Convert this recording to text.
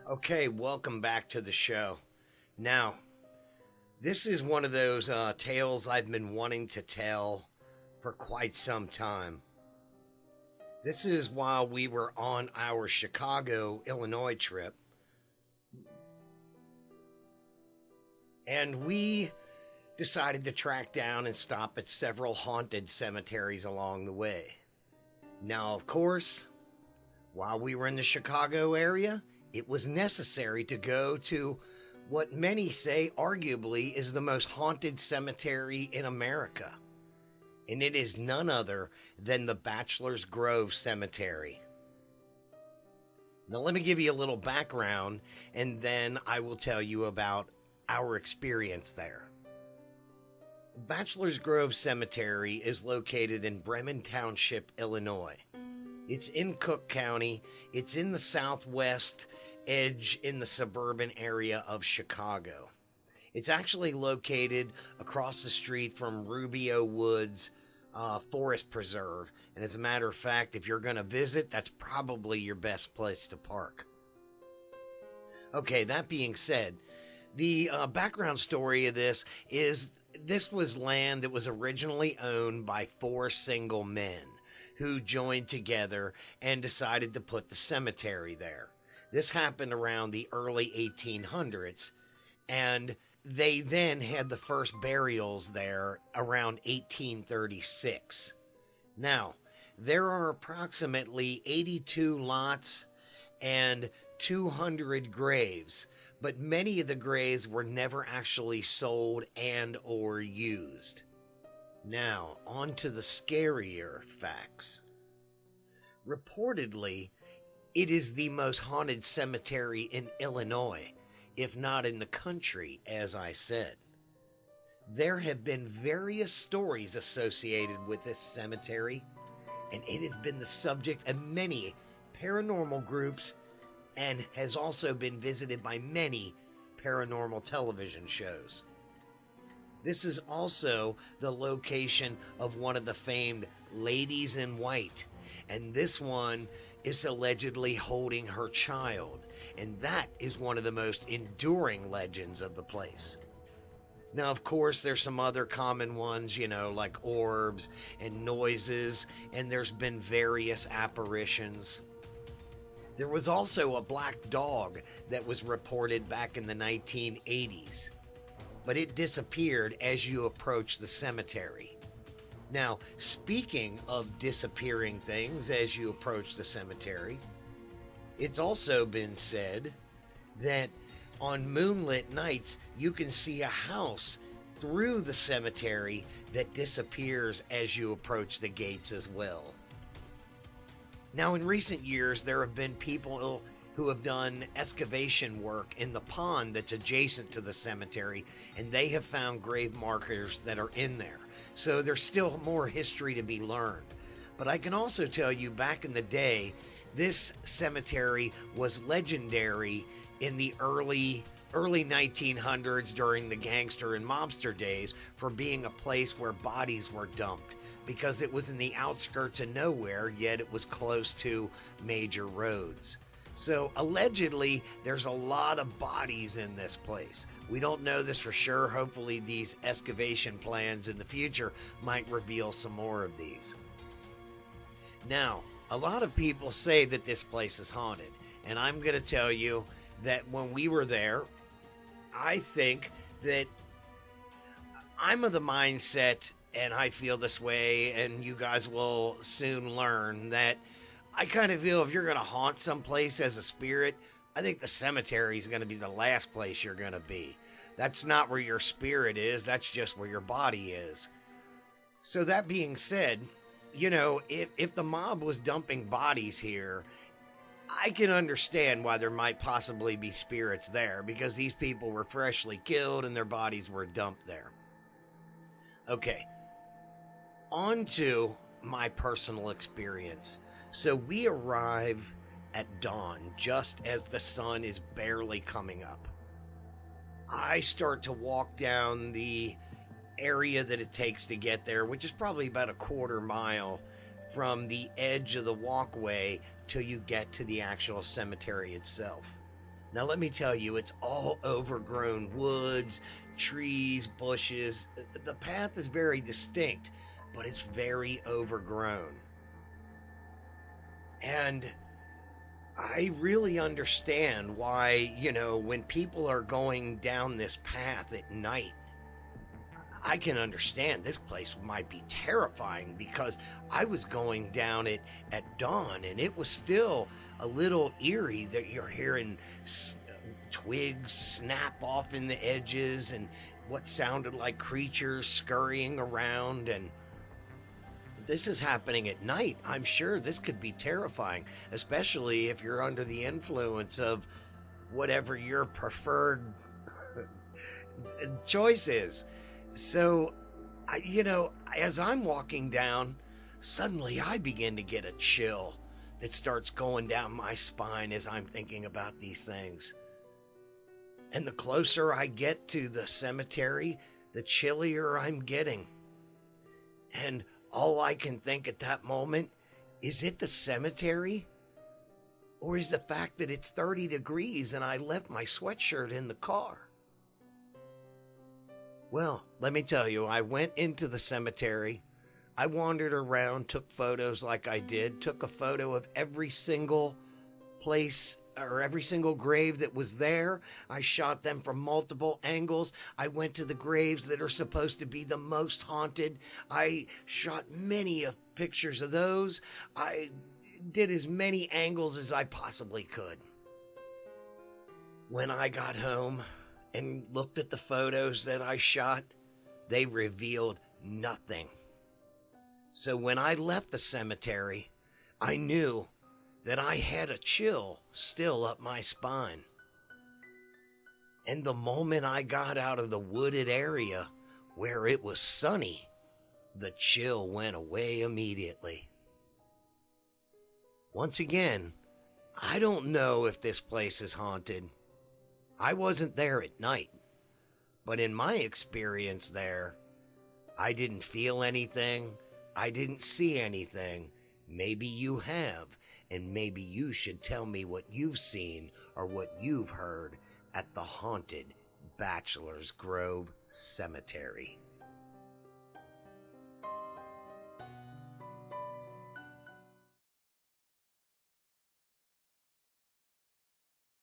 Okay, welcome back to the show. Now, this is one of those tales I've been wanting to tell for quite some time. This is while we were on our Chicago, Illinois trip, and we decided to track down and stop at several haunted cemeteries along the way. Now, of course, while we were in the Chicago area, it was necessary to go to what many say arguably is the most haunted cemetery in America. And it is none other than the Bachelor's Grove Cemetery. Now let me give you a little background and then I will tell you about our experience there. Bachelor's Grove Cemetery is located in Bremen Township, Illinois. It's in Cook County. It's in the southwest edge in the suburban area of Chicago. It's actually located across the street from Rubio Woods Forest Preserve. And as a matter of fact, if you're going to visit, that's probably your best place to park. Okay, that being said, the background story of this is this was land that was originally owned by four single men who joined together and decided to put the cemetery there. This happened around the early 1800s, and they then had the first burials there around 1836. Now, there are approximately 82 lots and 200 graves, but many of the graves were never actually sold and or used. Now, on to the scarier facts. Reportedly, it is the most haunted cemetery in Illinois, if not in the country, as I said. There have been various stories associated with this cemetery, and it has been the subject of many paranormal groups and has also been visited by many paranormal television shows. This is also the location of one of the famed Ladies in White, and this one is allegedly holding her child, and that is one of the most enduring legends of the place. Now, of course, there's some other common ones, like orbs and noises, and there's been various apparitions. There was also a black dog that was reported back in the 1980s. But it disappeared as you approach the cemetery. Now, speaking of disappearing things as you approach the cemetery, it's also been said that on moonlit nights you can see a house through the cemetery that disappears as you approach the gates as well. Now, in recent years, there have been people who have done excavation work in the pond that's adjacent to the cemetery, and they have found grave markers that are in there. So there's still more history to be learned. But I can also tell you, back in the day, this cemetery was legendary in the early 1900s during the gangster and mobster days for being a place where bodies were dumped, because it was in the outskirts of nowhere, yet it was close to major roads. So allegedly, there's a lot of bodies in this place. We don't know this for sure. Hopefully these excavation plans in the future might reveal some more of these. Now, a lot of people say that this place is haunted, and I'm going to tell you that when we were there, I think that I'm of the mindset, and I feel this way, and you guys will soon learn, that I kind of feel if you're going to haunt someplace as a spirit, I think the cemetery is going to be the last place you're going to be. That's not where your spirit is. That's just where your body is. So that being said, if the mob was dumping bodies here, I can understand why there might possibly be spirits there, because these people were freshly killed and their bodies were dumped there. Okay, on to my personal experience. So we arrive at dawn just as the sun is barely coming up. I start to walk down the area that it takes to get there, which is probably about a quarter mile from the edge of the walkway till you get to the actual cemetery itself. Now, let me tell you, it's all overgrown woods, trees, bushes. The path is very distinct, but it's very overgrown. And I really understand why, when people are going down this path at night, I can understand this place might be terrifying, because I was going down it at dawn and it was still a little eerie that you're hearing twigs snap off in the edges and what sounded like creatures scurrying around. And this is happening at night. I'm sure this could be terrifying, especially if you're under the influence of whatever your preferred choice is. So, as I'm walking down, suddenly I begin to get a chill that starts going down my spine as I'm thinking about these things. And the closer I get to the cemetery, the chillier I'm getting. And all I can think at that moment, is it the cemetery? Or is the fact that it's 30 degrees and I left my sweatshirt in the car? Well, let me tell you, I went into the cemetery. I wandered around, took photos like I did, took a photo of every single place or every single grave that was there. I shot them from multiple angles. I went to the graves that are supposed to be the most haunted. I shot many of pictures of those. I did as many angles as I possibly could. When I got home and looked at the photos that I shot, they revealed nothing. So when I left the cemetery, I knew that I had a chill still up my spine. And the moment I got out of the wooded area where it was sunny, the chill went away immediately. Once again, I don't know if this place is haunted. I wasn't there at night, but in my experience there, I didn't feel anything. I didn't see anything. Maybe you have, and maybe you should tell me what you've seen or what you've heard at the haunted Bachelor's Grove Cemetery.